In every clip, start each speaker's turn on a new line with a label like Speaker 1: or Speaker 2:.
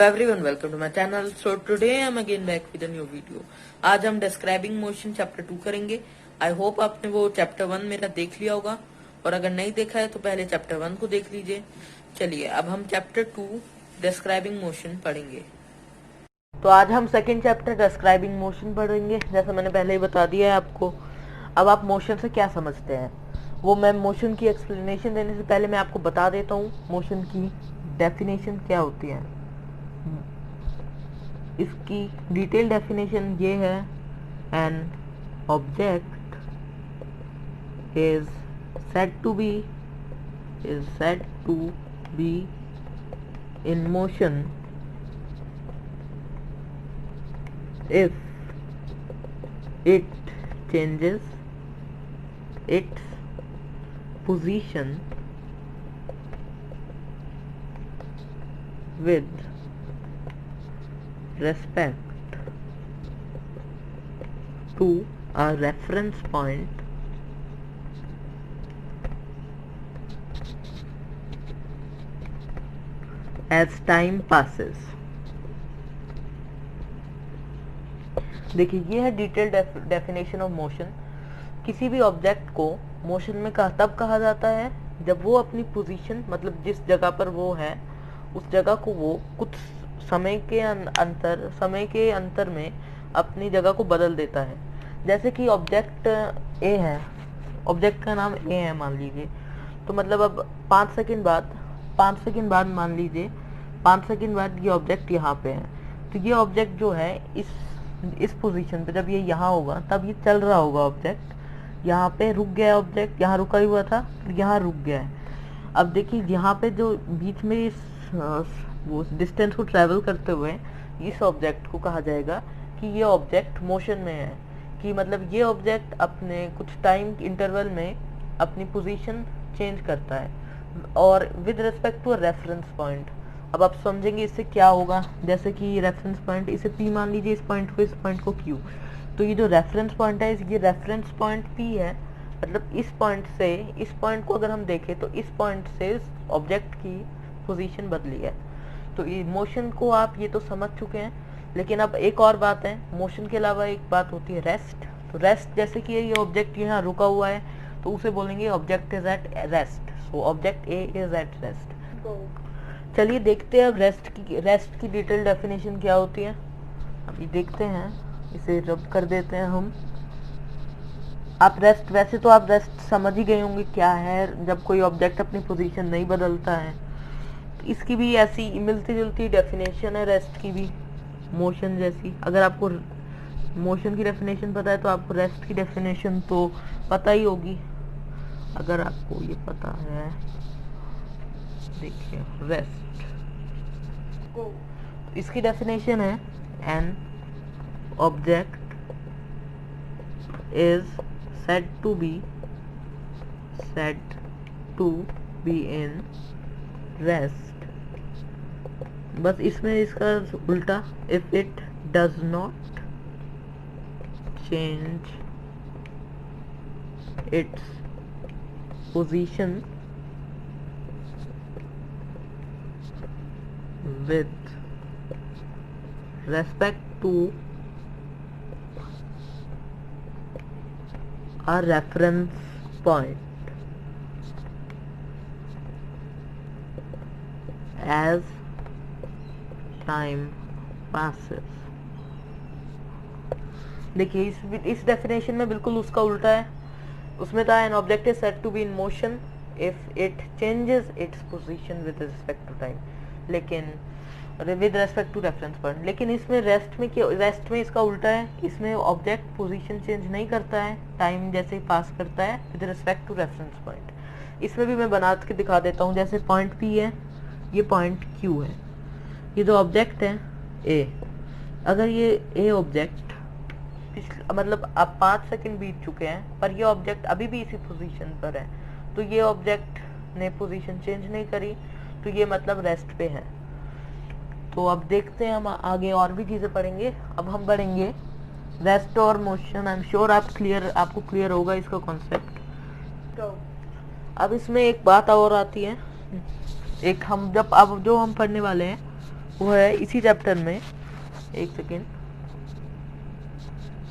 Speaker 1: Everyone, welcome to my channel. So today I'm again back with a new video. आज हम describing motion chapter 2 करेंगे. I hope आपने वो chapter 1 मेरा देख लिया होगा, और अगर नहीं देखा है तो पहले चैप्टर 1 को देख लीजिए. चलिए अब हम चैप्टर 2 डिस्क्राइबिंग मोशन पढ़ेंगे. तो आज हम सेकंड चैप्टर डिस्क्राइबिंग मोशन पढ़ेंगे, जैसा मैंने पहले ही बता दिया है आपको. अब आप मोशन से क्या समझते हैं वो मैं मोशन की एक्सप्लेनेशन देने से पहले मैं आपको बता देता हूँ मोशन की डेफिनेशन क्या होती है. इसकी डिटेल डेफिनेशन ये है, N object is said to be in motion if it changes its position with respect to a reference point as time passes. देखिए ये है डिटेल्ड डेफिनेशन ऑफ मोशन. किसी भी ऑब्जेक्ट को मोशन में तब कहा जाता है जब वो अपनी पोजीशन, मतलब जिस जगह पर वो है उस जगह को वो कुछ समय के अंतर में अपनी जगह को बदल देता है. जैसे कि ऑब्जेक्ट ए है, ऑब्जेक्ट का नाम ए है मान लीजिए. तो मतलब अब 5 सेकंड बाद मान लीजिए 5 सेकंड बाद ये ऑब्जेक्ट यहाँ पे है. तो ये ऑब्जेक्ट जो है इस पोजीशन पे जब ये यहाँ होगा तब ये चल रहा होगा. ऑब्जेक्ट यहाँ पे रुक गया है, ऑब्जेक्ट यहाँ रुका हुआ था, यहाँ रुक गया है. अब देखिए यहाँ पे जो बीच में इस वो डिस्टेंस को ट्रेवल करते हुए इस ऑब्जेक्ट को कहा जाएगा कि ये ऑब्जेक्ट मोशन में है. कि मतलब ये ऑब्जेक्ट अपने कुछ टाइम इंटरवल में अपनी पोजीशन चेंज करता है, और with respect to reference point. अब आप समझेंगे इससे क्या होगा. जैसे कि रेफरेंस पॉइंट, इसे P मान लीजिए, इस पॉइंट को Q. तो ये जो रेफरेंस पॉइंट है ये रेफरेंस पॉइंट P है. मतलब इस पॉइंट को अगर हम देखें तो इस पॉइंट से इस ऑब्जेक्ट की पोजीशन बदली है. तो ये मोशन को आप ये तो समझ चुके हैं. लेकिन अब एक और बात है, मोशन के अलावा एक बात होती है रेस्ट. तो रेस्ट, जैसे कि ये ऑब्जेक्ट यहाँ रुका हुआ है तो उसे बोलेंगे object is at rest. So object A is at rest. चलिए देखते हैं अब रेस्ट की डिटेल डेफिनेशन क्या होती है. अभी देखते हैं, इसे रब कर देते हैं हम. वैसे तो आप रेस्ट समझ ही गए होंगे क्या है, जब कोई ऑब्जेक्ट अपनी पोजीशन नहीं बदलता है. इसकी भी ऐसी मिलती जुलती डेफिनेशन है रेस्ट की भी, मोशन जैसी. अगर आपको मोशन की डेफिनेशन पता है तो आपको रेस्ट की डेफिनेशन तो पता ही होगी. अगर आपको ये पता है, देखिए रेस्ट, इसकी डेफिनेशन है N object is said to be in rest. बस इसमें इसका उल्टा, if it does not change its position with respect to a reference point as time passes. देखिए इस डेफिनेशन में बिल्कुल उसका उल्टा है. उसमें था an object is said to be in motion if it changes its position with respect to time, लेकिन with respect to reference point. लेकिन इसमें रेस्ट में इसका उल्टा है. इसमें ऑब्जेक्ट पोजीशन चेंज नहीं करता है, टाइम जैसे ही पास करता है with respect to reference point. इसमें भी मैं बना के दिखा देता हूँ. जैसे पॉइंट P है, ये पॉइंट Q है. ये जो ऑब्जेक्ट है A, अगर ये A ऑब्जेक्ट मतलब अब 5 सेकंड बीत चुके हैं पर ये ऑब्जेक्ट अभी भी इसी पोजीशन पर है, तो ये ऑब्जेक्ट ने पोजीशन चेंज नहीं करी, तो ये मतलब रेस्ट पे है. तो अब देखते हैं, हम आगे और भी चीजें पढ़ेंगे. अब हम पढ़ेंगे रेस्ट और मोशन. आई एम श्योर आपको क्लियर होगा इसका कॉन्सेप्ट. अब इसमें एक बात और आती है, एक हम जब अब जो हम पढ़ने वाले हैं वो है इसी चैप्टर में, एक सेकेंड,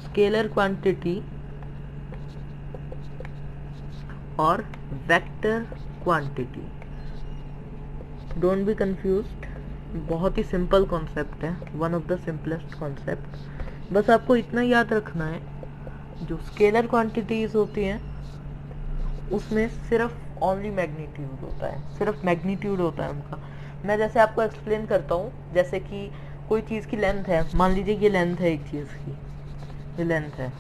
Speaker 1: स्केलर क्वांटिटी और vector quantity. Don't be confused, बहुत ही सिंपल कॉन्सेप्ट है, one of the simplest concept. बस आपको इतना याद रखना है, जो स्केलर क्वांटिटीज होती हैं उसमें सिर्फ ओनली मैग्नीट्यूड होता है, सिर्फ मैग्नीट्यूड होता है उनका। मैं जैसे आपको एक्सप्लेन करता हूँ, जैसे कि कोई चीज़ की लेंथ है, मान लीजिए ये लेंथ है एक चीज़ की, ये लेंथ है,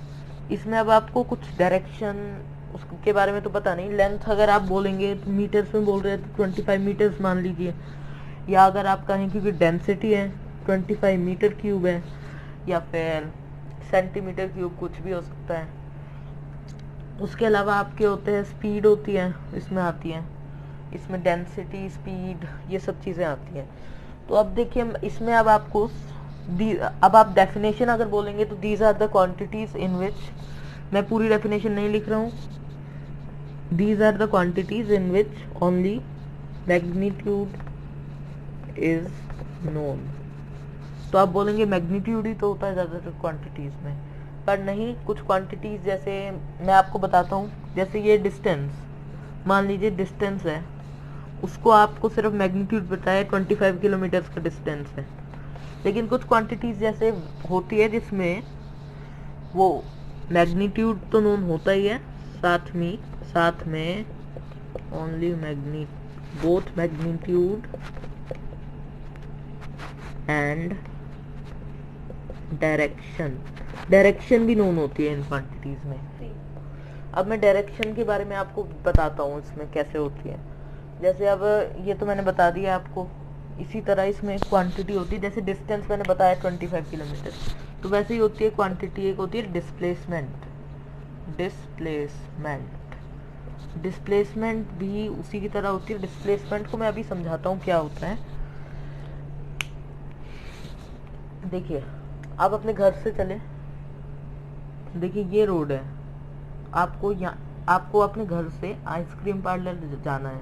Speaker 1: इसमें अब आपको कुछ डायरेक्शन उसके बारे में तो पता नहीं। लेंथ अगर आप बोलेंगे तो मीटर्स में बोल रहे हैं तो 25 मीटर्स मान लीजिए, या अगर आप कहें क्योंकि डेंसिटी है 25 मीटर क्यूब है, या फिर सेंटीमीटर क्यूब, कुछ भी हो सकता है। उसके अलावा आपके होते हैं स्पीड होती है, इसमें आती है, इसमें डेंसिटी, स्पीड, ये सब चीज़ें आती हैं। तो अब देखिए इसमें अब आपको अब आप डेफिनेशन अगर बोलेंगे तो these are the quantities in which, मैं पूरी डेफिनेशन नहीं लिख रहा हूँ, these are the quantities in which only magnitude is known. तो आप बोलेंगे मैग्नीट्यूड ही तो होता है ज़्यादातर क्वांटिटीज में, पर नहीं, कुछ क्वांटिटीज जैसे मैं आपको बताता हूँ, जैसे ये डिस्टेंस, मान लीजिए डिस्टेंस है, उसको आपको सिर्फ मैग्नीट्यूड बताया 25 किलोमीटर का डिस्टेंस है। लेकिन कुछ क्वांटिटीज जैसे होती है जिसमें वो मैग्नीट्यूड तो नोन होता ही है, साथ में only both magnitude and direction भी नोन होती है इन क्वांटिटीज में। अब मैं डायरेक्शन के बारे में आपको बताता हूँ इसमें कैसे होती है। जैसे अब ये तो मैंने बता दिया आपको, इसी तरह इसमें क्वांटिटी होती है, जैसे डिस्टेंस मैंने बताया 25 किलोमीटर, तो वैसे ही होती है क्वांटिटी, एक होती है डिस्प्लेसमेंट भी उसी की तरह होती है। डिस्प्लेसमेंट को मैं अभी समझाता हूँ क्या होता है। देखिए आप अपने घर से चले, देखिए ये रोड है, आपको अपने घर से आइसक्रीम पार्लर जाना है,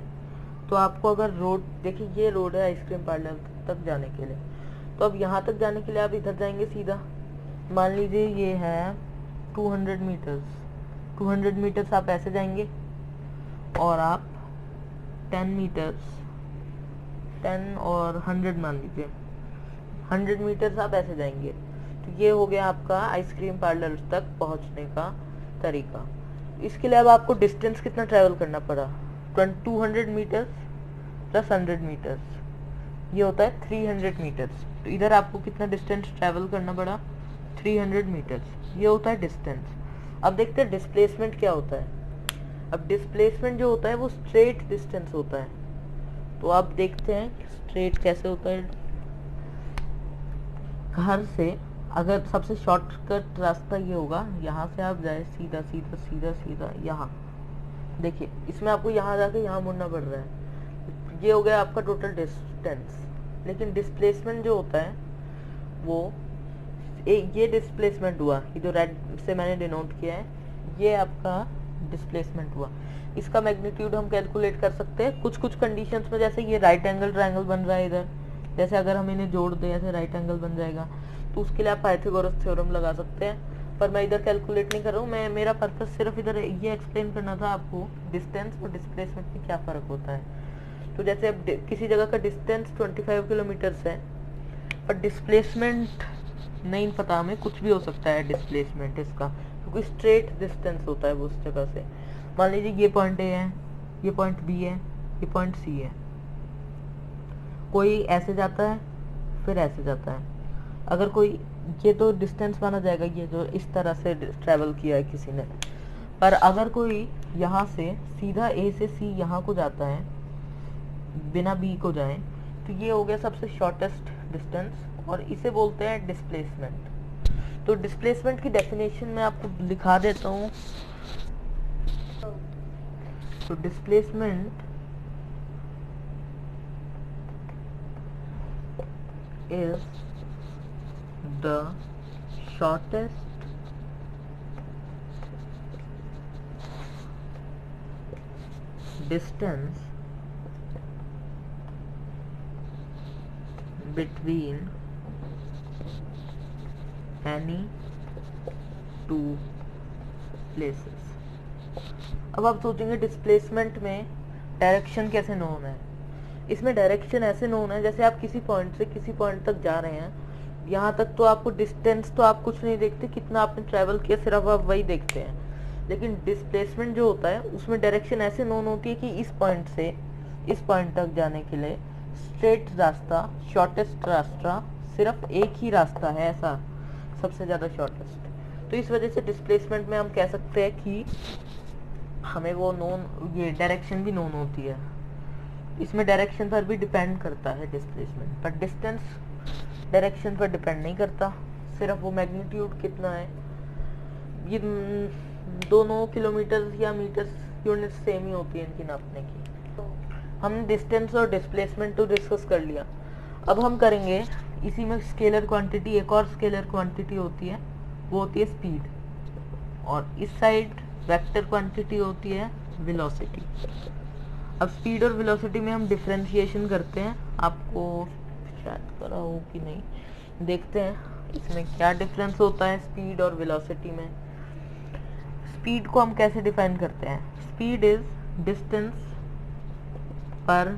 Speaker 1: तो आपको अगर रोड, देखिए ये रोड है आइसक्रीम पार्लर तक जाने के लिए, तो अब यहाँ तक जाने के लिए आप इधर जाएंगे सीधा, मान लीजिए ये है 200 मीटर्स आप ऐसे जाएंगे, और आप 10 और 100 मान लीजिए, 100 मीटर्स आप ऐसे जाएंगे। तो ये हो गया आपका आइसक्रीम पार्लर तक पहुंचने का तरीका। इसके लिए अब आपको डिस्टेंस कितना ट्रैवल करना पड़ा, 200 मीटर्स प्लस 100 मीटर्स, ये होता है 300 मीटर्स। तो इधर आपको कितना डिस्टेंस ट्रैवल करना पड़ा, 300 मीटर्स, ये होता है डिस्टेंस। अब देखते हैं डिस्प्लेसमेंट क्या होता है। अब डिस्प्लेसमेंट जो होता है वो स्ट्रेट डिस्टेंस होता है, तो आप देखते हैं स्ट्रेट कैसे होता है। घर से अगर सबसे शॉर्टकट रास्ता ये होगा, यहाँ से आप जाए सीधा सीधा सीधा सीधा यहाँ, देखिए इसमें आपको यहाँ जाके यहाँ मुड़ना पड़ रहा है, ये हो गया आपका टोटल डिस्टेंस। लेकिन डिस्प्लेसमेंट जो होता है वो ये डिस्प्लेसमेंट हुआ, ये जो रेड से मैंने डिनोट किया है, ये आपका डिस्प्लेसमेंट हुआ। इसका मैग्नीट्यूड हम कैलकुलेट कर सकते हैं कुछ कुछ कंडीशंस में, जैसे ये राइट एंगल ट्रायंगल बन रहा है इधर, जैसे अगर हम इन्हें जोड़ दें ऐसे राइट एंगल बन जाएगा, तो उसके लिए आप पाइथागोरस थ्योरम लगा सकते हैं, पर मैं इधर कैलकुलेट नहीं कर रहा हूँ। मेरा पर्पस सिर्फ इधर ये एक्सप्लेन करना था आपको डिस्टेंस और डिस्प्लेसमेंट में क्या फ़र्क होता है। तो जैसे अब किसी जगह का डिस्टेंस 25 किलोमीटर्स है, पर डिस्प्लेसमेंट नहीं पता हमें, कुछ भी हो सकता है डिस्प्लेसमेंट इसका, क्योंकि स्ट्रेट डिस्टेंस होता है वो उस जगह से। मान लीजिए ये पॉइंट ए है, ये पॉइंट बी है, ये पॉइंट सी है, कोई ऐसे जाता है फिर ऐसे जाता है, अगर कोई, ये तो डिस्टेंस माना जाएगा ये जो इस तरह से ट्रैवल किया है किसी ने, पर अगर कोई यहाँ से सीधा ए से सी यहाँ को जाता है बिना बी को जाए, तो ये हो गया सबसे शॉर्टेस्ट डिस्टेंस, और इसे बोलते हैं डिस्प्लेसमेंट। तो डिस्प्लेसमेंट की डेफिनेशन मैं आपको लिखा देता हूँ। तो displacement is the shortest distance between any two places। अब आप सोचेंगे डिस्प्लेसमेंट में डायरेक्शन कैसे नोन है। इसमें डायरेक्शन ऐसे नोन है जैसे आप किसी पॉइंट से किसी पॉइंट तक जा रहे हैं, यहाँ तक तो आपको डिस्टेंस तो आप कुछ नहीं देखते, कितना आपने ट्रैवल किया सिर्फ आप वही देखते हैं। लेकिन डिस्प्लेसमेंट जो होता है उसमें डायरेक्शन ऐसे नोन होती है कि इस पॉइंट से इस पॉइंट तक जाने के लिए स्ट्रेट रास्ता, शॉर्टेस्ट रास्ता, सिर्फ एक ही रास्ता है, ऐसा सबसे ज़्यादा शॉर्टेस्ट। तो इस वजह से डिस्प्लेसमेंट में हम कह सकते हैं कि हमें वो नोन, ये डायरेक्शन भी नोन होती है। इसमें डायरेक्शन पर भी डिपेंड करता है डिस्प्लेसमेंट, पर डिस्टेंस डायरेक्शन पर डिपेंड नहीं करता, सिर्फ वो मैग्नीट्यूड कितना है। ये दोनों किलोमीटर या मीटर यूनिट सेम ही होती है इनकी नापने की। हमने डिस्टेंस और डिस्प्लेसमेंट तो डिस्कस कर लिया। अब हम करेंगे इसी में स्केलर क्वांटिटी, एक और स्केलर क्वांटिटी होती है, वो होती है स्पीड, और इस साइड वेक्टर क्वांटिटी होती है वेलोसिटी। अब स्पीड और वेलोसिटी में हम डिफरेंशिएशन करते हैं, आपको शायद करा हो कि नहीं, देखते हैं इसमें क्या डिफरेंस होता है स्पीड और वेलोसिटी में। स्पीड को हम कैसे डिफाइन करते हैं? Speed is distance per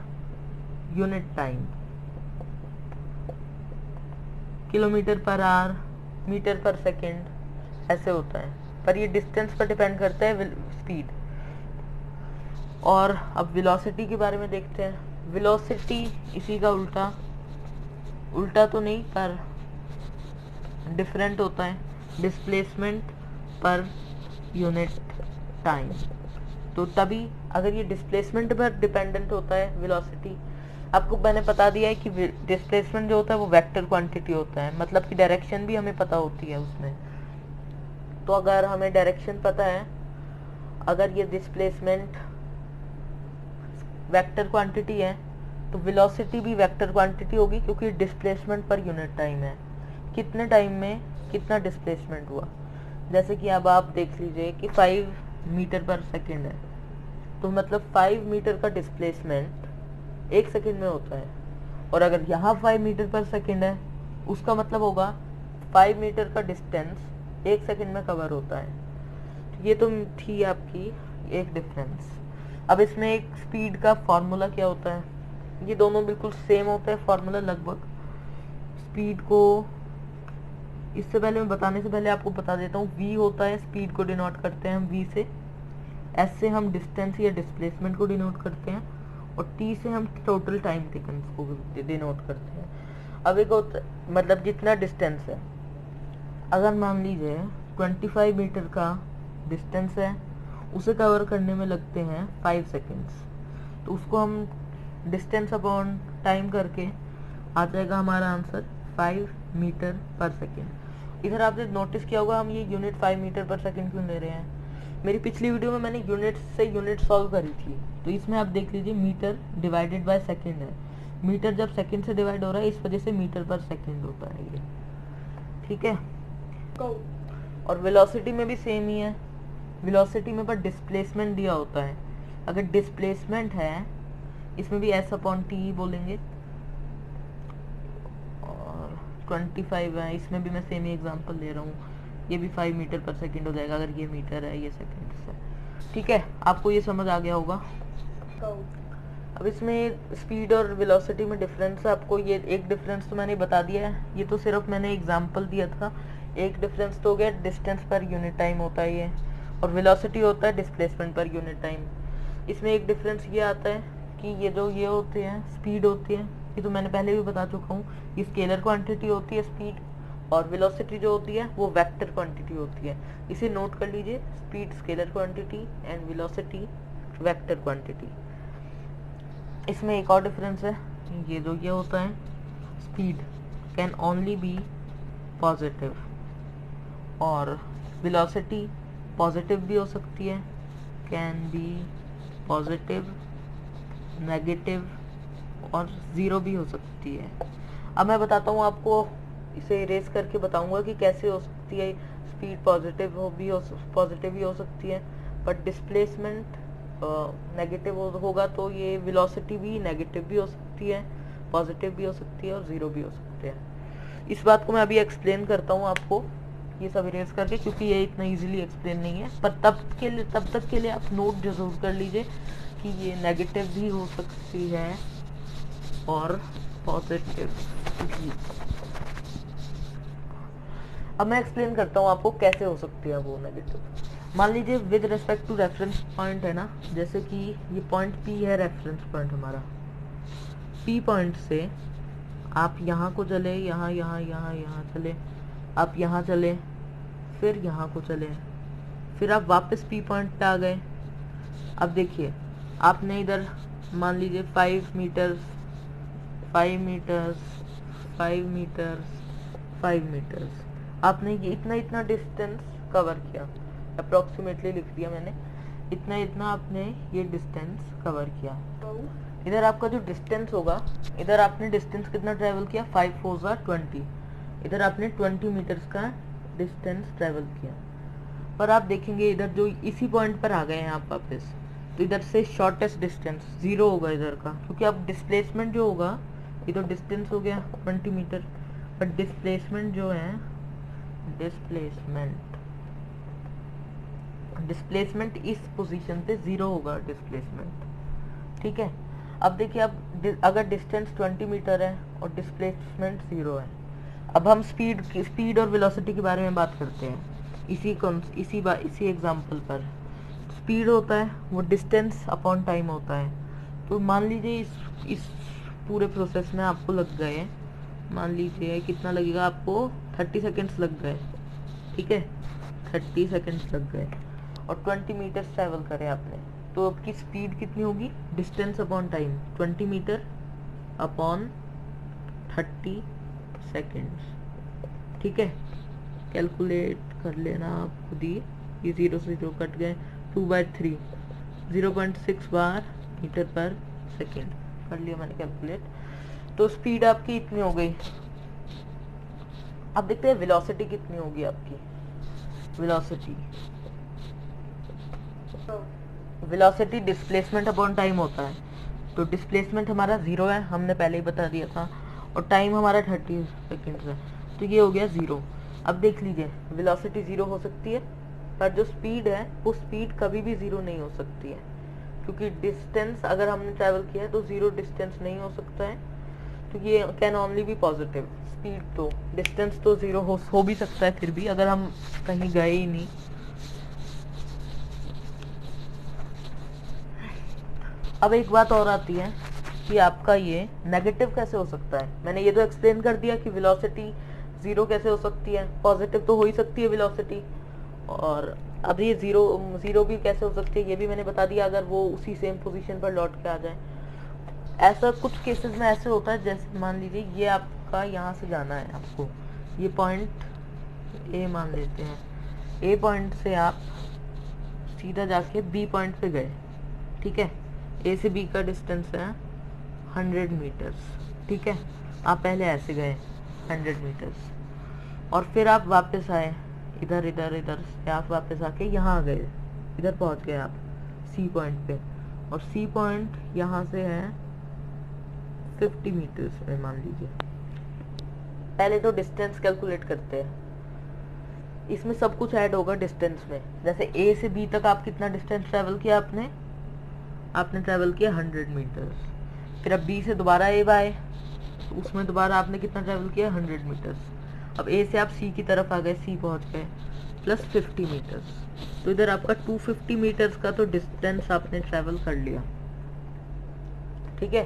Speaker 1: unit time, kilometre per hour, metre per second ऐसे होता है, पर ये डिस्टेंस पर डिपेंड करता है स्पीड। और अब वेलोसिटी के बारे में देखते हैं। वेलोसिटी इसी का उल्टा, उल्टा तो नहीं पर डिफरेंट होता है, डिस्प्लेसमेंट पर यूनिट टाइम। तो तभी अगर ये डिस्प्लेसमेंट पर डिपेंडेंट होता है वेलोसिटी, आपको मैंने बता दिया है कि डिस्प्लेसमेंट जो होता है वो वेक्टर क्वांटिटी होता है, मतलब कि डायरेक्शन भी हमें पता होती है उसमें। तो अगर हमें डायरेक्शन पता है, अगर ये डिस्प्लेसमेंट वेक्टर क्वांटिटी है तो वेलोसिटी भी वेक्टर क्वांटिटी होगी, क्योंकि डिस्प्लेसमेंट पर यूनिट टाइम है, कितने टाइम में कितना डिस्प्लेसमेंट हुआ। जैसे कि अब आप देख लीजिए कि 5 मीटर पर सेकंड है, तो मतलब 5 मीटर का डिस्प्लेसमेंट 1 सेकंड में होता है, और अगर यहाँ 5 मीटर पर सेकंड है उसका मतलब होगा 5 मीटर का डिस्टेंस 1 सेकंड में कवर होता है। तो ये तो थी आपकी एक डिफरेंस। अब इसमें एक स्पीड का फॉर्मूला क्या होता है, ये दोनों बिल्कुल सेम होता है फॉर्मूला लगभग। स्पीड को इससे पहले मैं बताने से पहले आपको बता देता हूँ, v होता है, स्पीड को डिनोट करते हैं हम v से, s से हम डिस्टेंस या डिस्प्लेसमेंट को डिनोट करते हैं, और t से हम टोटल टाइम टेकन को डिनोट करते हैं। अब एक होता मतलब जितना डिस्टेंस है, अगर मान लीजिए 25 मीटर का डिस्टेंस है, उसे कवर करने में लगते हैं 5 सेकेंड्स, तो उसको हम डिस्टेंस अपॉन टाइम करके आ जाएगा हमारा आंसर 5 मीटर पर सेकेंड। इधर आपने नोटिस किया होगा हम ये यूनिट 5 मीटर पर सेकेंड क्यों ले रहे हैं। मेरी पिछली वीडियो में मैंने यूनिट से यूनिट सॉल्व करी थी, तो इसमें आप देख लीजिए मीटर डिवाइडेड बाय सेकेंड है, मीटर जब सेकेंड से डिवाइड हो रहा है इस वजह से मीटर पर सेकेंड होता है ये, ठीक है। और वेलोसिटी में भी सेम ही है, वेलोसिटी में पर डिस्प्लेसमेंट दिया होता है। अगर डिस्प्लेसमेंट है इसमें भी s अपॉन टी बोलेंगे, और 25 है, इसमें भी मैं सेम ही एग्जांपल ले रहा हूँ, ये भी 5 मीटर पर सेकंड हो जाएगा अगर ये मीटर है ये सेकंड है, ठीक है। आपको ये समझ आ गया होगा। अब इसमें स्पीड और वेलोसिटी में डिफरेंस है, आपको ये एक डिफरेंस तो मैंने बता दिया है, ये तो सिर्फ मैंने एग्जांपल दिया था। एक डिफरेंस तो हो गया डिस्टेंस पर यूनिट टाइम होता है ये, और वेलोसिटी होता है डिस्प्लेसमेंट पर यूनिट टाइम। इसमें एक डिफरेंस ये आता है कि ये जो ये होते हैं स्पीड होती है, ये तो मैंने पहले भी बता चुका हूँ, ये स्केलर क्वांटिटी होती है स्पीड, और वेलोसिटी जो होती है वो वेक्टर क्वांटिटी होती है। इसे नोट कर लीजिए, speed scalar quantity and velocity vector quantity. इसमें एक और डिफरेंस है, ये जो ये होता है speed can only be positive, और वेलोसिटी पॉजिटिव भी हो सकती है, कैन बी पॉजिटिव, नेगेटिव और ज़ीरो भी हो सकती है। अब मैं बताता हूँ आपको, इसे इरेज करके बताऊंगा कि कैसे हो सकती है। स्पीड पॉजिटिव भी हो सकती है, बट डिस्प्लेसमेंट नेगेटिव होगा तो ये वेलोसिटी भी नेगेटिव भी हो सकती है, पॉजिटिव भी हो सकती है और जीरो भी हो सकते हैं। इस बात को मैं अभी एक्सप्लेन करता हूँ आपको ये सब इरेज करके, क्योंकि ये इतना इजीली एक्सप्लेन नहीं है, पर तब तक के लिए आप नोट जरूर कर लीजिए कि ये नेगेटिव भी हो सकती है और पॉजिटिव भी। अब मैं एक्सप्लेन करता हूँ आपको कैसे हो सकती है वो नेगेटिव। मान लीजिए with respect to reference point है ना, जैसे कि ये पॉइंट P है रेफरेंस पॉइंट हमारा। P पॉइंट से आप यहाँ को चले, यहाँ चले, आप यहाँ चले, फिर यहाँ को चले, फिर आप वापस P पॉइंट पे आ गए। अब देखिए आपने इधर मान लीजिए 5 मीटर्स 5 मीटर्स 5 मीटर्स 5 मीटर्स आपने ये इतना डिस्टेंस कवर किया, अप्रोक्सीमेटली लिख दिया मैंने, इतना आपने ये डिस्टेंस कवर किया। इधर आपका जो डिस्टेंस होगा, इधर आपने डिस्टेंस कितना ट्रेवल किया, 5 4 20, इधर आपने 20 मीटर्स का डिस्टेंस ट्रेवल किया। पर आप देखेंगे इधर जो इसी पॉइंट पर आ गए हैं आप वापस, तो इधर से शॉर्टेस्ट डिस्टेंस 0 होगा इधर का, क्योंकि अब डिस्प्लेसमेंट जो होगा, ये तो डिस्टेंस हो गया 20 मीटर, बट डिस्प्लेसमेंट जो है, डिस्प्लेसमेंट इस पोजीशन पे 0 होगा डिस्प्लेसमेंट। ठीक है, अब देखिए अब अगर डिस्टेंस 20 मीटर है और डिस्प्लेसमेंट 0 है, अब हम स्पीड और वेलोसिटी के बारे में बात करते हैं। इसी एग्जांपल पर स्पीड होता है वो डिस्टेंस अपॉन टाइम होता है। तो मान लीजिए इस पूरे प्रोसेस में आपको लग गए, मान लीजिए कितना लगेगा आपको, 30 सेकेंड्स लग गए। ठीक है, 30 सेकेंड्स लग गए और 20 मीटर्स ट्रैवल करे आपने, तो आपकी स्पीड कितनी होगी, distance upon time 20 metre upon 30 seconds. ठीक है, कैलकुलेट कर लेना आप खुद ही, ये 0 से 0 कट गए, 2/3 0.6 बार मीटर पर सेकेंड कर लिया मैंने कैलकुलेट। तो स्पीड आपकी इतनी हो गई। अब देखते हैं वेलोसिटी कितनी होगी आपकी। वेलोसिटी डिस्प्लेसमेंट अपॉन टाइम होता है, तो डिस्प्लेसमेंट हमारा 0 है, हमने पहले ही बता दिया था, और टाइम हमारा 30 सेकेंड्स है, तो ये हो गया 0। अब देख लीजिए वेलोसिटी 0 हो सकती है, पर जो स्पीड है वो स्पीड कभी भी 0 नहीं हो सकती है, क्योंकि डिस्टेंस अगर हमने ट्रैवल किया है तो 0 डिस्टेंस नहीं हो सकता है, क्योंकि ये can only be positive. Speed तो डिस्टेंस तो 0 हो भी सकता है, फिर भी अगर हम कहीं गए ही नहीं। अब एक बात और आती है कि आपका ये नेगेटिव कैसे हो सकता है। मैंने ये तो एक्सप्लेन कर दिया कि वेलोसिटी 0 कैसे हो सकती है, पॉजिटिव तो हो ही सकती है वेलोसिटी, और अब ये जीरो भी कैसे हो सकती है ये भी मैंने बता दिया, अगर वो उसी सेम पोजीशन पर लौट के आ जाए। ऐसा कुछ केसेस में ऐसे होता है, जैसे मान लीजिए ये आपका यहाँ से जाना है, आपको ये पॉइंट ए मान लेते हैं, ए पॉइंट से आप सीधा जाके बी पॉइंट पे गए। ठीक है, ए से बी का डिस्टेंस है 100 मीटर्स। ठीक है, आप पहले ऐसे गए 100 मीटर्स, और फिर आप वापस आए इधर से आप वापस आके यहाँ गए, इधर पहुँच गए आप सी पॉइंट पे, और सी पॉइंट यहाँ से है 50 मीटर्स में मान लीजिए। पहले तो डिस्टेंस कैलकुलेट करते हैं, इसमें सब कुछ ऐड होगा डिस्टेंस में। जैसे ए से बी तक आप कितना डिस्टेंस ट्रैवल किया, आपने ट्रैवल किया 100 मीटर्स। फिर अब बी से दोबारा ए आए, तो उसमें दोबारा आपने कितना ट्रैवल किया, 100 मीटर्स। अब ए से आप सी की तरफ आ गए, सी पहुंच गए, प्लस 50 मीटर्स, तो इधर आपका 250 मीटर्स का तो डिस्टेंस आपने ट्रैवल कर लिया। ठीक है,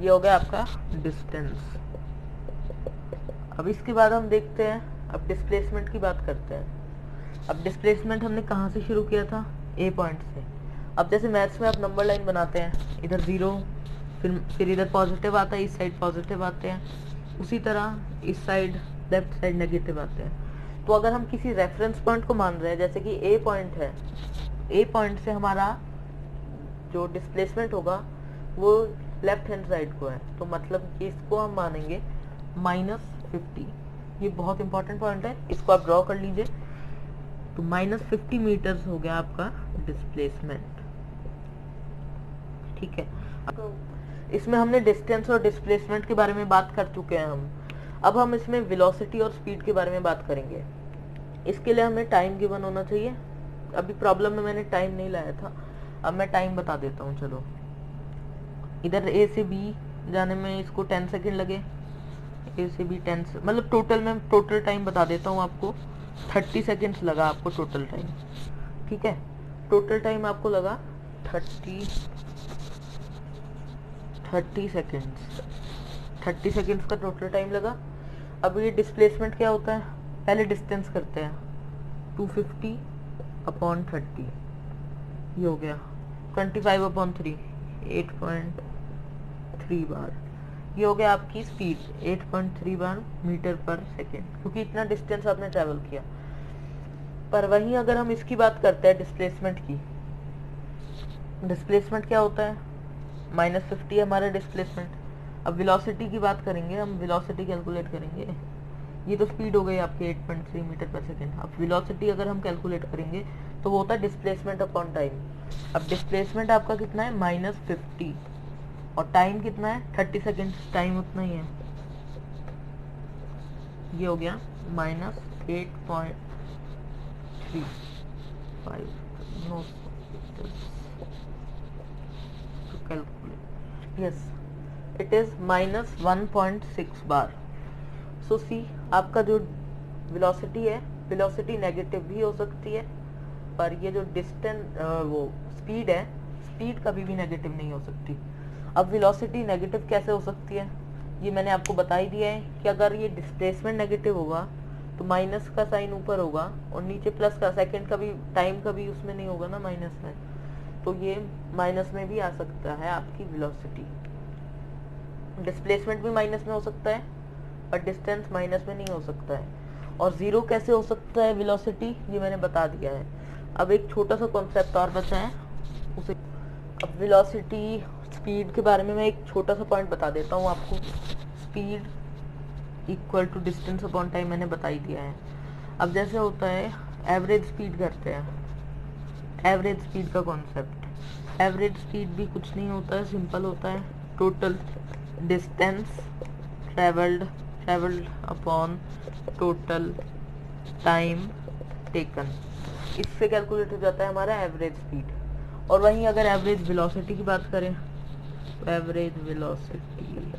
Speaker 1: ये हो गया आपका डिस्टेंस। अब इसके बाद हम देखते हैं, अब डिस्प्लेसमेंट की बात करते हैं। अब डिस्प्लेसमेंट हमने कहाँ से शुरू किया था, ए पॉइंट से। अब जैसे मैथ्स में आप नंबर लाइन बनाते हैं, इधर 0, फिर इधर पॉजिटिव आता है, इस साइड पॉजिटिव आते हैं, उसी तरह इस साइड लेफ्ट साइड नेगेटिव आते हैं। तो अगर हम किसी रेफरेंस पॉइंट को मान रहे हैं, जैसे कि ए पॉइंट है, ए पॉइंट से हमारा जो डिस्प्लेसमेंट होगा वो लेफ्ट हैंड साइड को है, तो मतलब कि इसको हम मानेंगे -50। ये बहुत इंपॉर्टेंट पॉइंट है, इसको आप ड्रॉ कर लीजिए। तो -50 मीटर्स हो गया आपका डिस्प्लेसमेंट। ठीक है, इसमें हमने डिस्टेंस और डिस्प्लेसमेंट के बारे में बात कर चुके हैं हम। अब हम इसमें वेलोसिटी और स्पीड के बारे में बात करेंगे। इसके लिए हमें टाइम गिवन होना चाहिए। अभी प्रॉब्लम में मैंने टाइम नहीं लाया था, अब मैं टाइम बता देता हूँ। चलो, इधर ए से बी जाने में इसको 10 सेकेंड लगे, ए से बी 10 मतलब टोटल टाइम बता देता हूँ आपको। 30 सेकेंड्स लगा आपको टोटल टाइम, ठीक है। टोटल टाइम आपको लगा 30 सेकेंड्स। 30 सेकेंड्स का टोटल टाइम लगा। अब ये डिस्प्लेसमेंट क्या होता है, पहले डिस्टेंस करते हैं। 250/30 ये हो गया। 25/3 8.3 बार। ये हो गया आपकी स्पीड 8.3 बार मीटर पर सेकेंड, क्योंकि इतना डिस्टेंस आपने ट्रेवल किया। पर वहीं अगर हम इसकी बात करते हैं डिस्प्लेसमेंट की, डिस्प्लेसमेंट क्या होता है, -50 है हमारा डिस्प्लेसमेंट। अब वेलोसिटी की बात करेंगे, हम वेलोसिटी कैलकुलेट करेंगे। ये तो स्पीड हो गई आपकी 8.3 मीटर पर सेकेंड। अब वेलोसिटी अगर हम कैलकुलेट करेंगे तो वो होता है डिस्प्लेसमेंट अपॉन टाइम। अब डिस्प्लेसमेंट आपका कितना है, -50, और टाइम कितना है 30 सेकेंड, टाइम उतना ही है। ये हो गया -8.35 no calculate, yes it is -1.6 bar. So see आपका जो वेलोसिटी है, वेलोसिटी नेगेटिव भी हो सकती है, पर ये जो डिस्टेंस वो स्पीड है, स्पीड कभी भी नेगेटिव नहीं हो सकती। अब वेलोसिटी नेगेटिव कैसे हो सकती है, ये मैंने आपको बता ही दिया है कि अगर ये डिस्प्लेसमेंट नेगेटिव होगा तो माइनस का साइन ऊपर होगा और नीचे प्लस का, सेकंड का भी, टाइम का भी उसमें नहीं होगा ना माइनस में, तो ये माइनस में भी आ सकता है आपकी वेलोसिटी। डिस्प्लेसमेंट भी माइनस में हो सकता है और डिस्टेंस माइनस में नहीं हो सकता है। और जीरो कैसे हो सकता है वेलोसिटी, ये मैंने बता दिया है। अब एक छोटा सा कॉन्सेप्ट और बचा है उसे। अब वेलोसिटी स्पीड के बारे में मैं एक छोटा सा पॉइंट बता देता हूँ आपको। Speed equal to distance upon time मैंने बता ही दिया है। अब जैसे होता है एवरेज स्पीड करते हैं, एवरेज स्पीड का कॉन्सेप्ट। एवरेज स्पीड भी कुछ नहीं होता है, सिंपल होता है total distance travelled upon total time taken, इससे कैलकुलेट हो जाता है हमारा एवरेज स्पीड। और वहीं अगर एवरेज वेलोसिटी की बात करें तो एवरेज वेलोसिटी,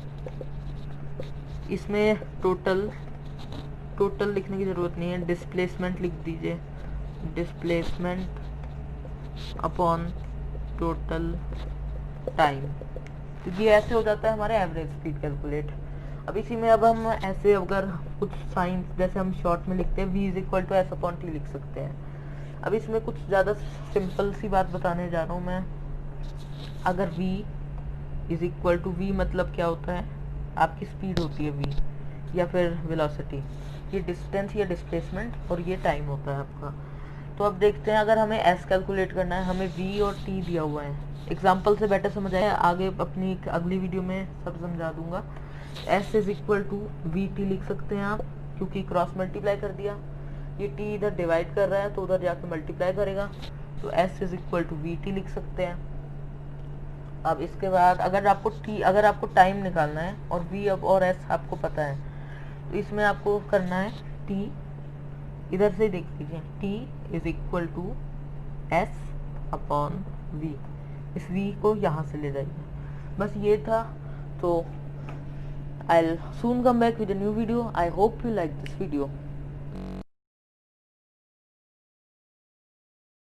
Speaker 1: इसमें टोटल लिखने की ज़रूरत नहीं है, डिस्प्लेसमेंट लिख दीजिए, डिस्प्लेसमेंट अपॉन टोटल टाइम, क्योंकि ऐसे हो जाता है हमारा एवरेज स्पीड कैलकुलेट। अब इसी में अब हम ऐसे अगर कुछ साइंस जैसे हम शॉर्ट में लिखते हैं v = s/t लिख सकते हैं। अब इसमें कुछ ज़्यादा सिंपल सी बात बताने जा रहा हूँ मैं। अगर v मतलब क्या होता है, आपकी स्पीड होती है v, या फिर वेलोसिटी, ये डिस्टेंस या डिस्प्लेसमेंट, और ये टाइम होता है आपका। तो अब देखते हैं, अगर हमें s कैलकुलेट करना है, हमें v और t दिया हुआ है। एग्जाम्पल से बेटर समझ आया, आगे अपनी अगली वीडियो में सब समझा दूंगा। s = vt लिख सकते हैं आप, क्योंकि क्रॉस मल्टीप्लाई कर दिया, ये t इधर डिवाइड कर रहा है तो उधर जाके मल्टीप्लाई करेगा, तो s = vt लिख सकते हैं। अब इसके बाद अगर आपको टाइम निकालना है और v और s आपको पता है, तो इसमें आपको करना है t, इधर से देख लीजिए, t = s/v, इस v को यहाँ से ले जाइए, बस ये था। तो I'll soon come back with a new video. I hope you like this video.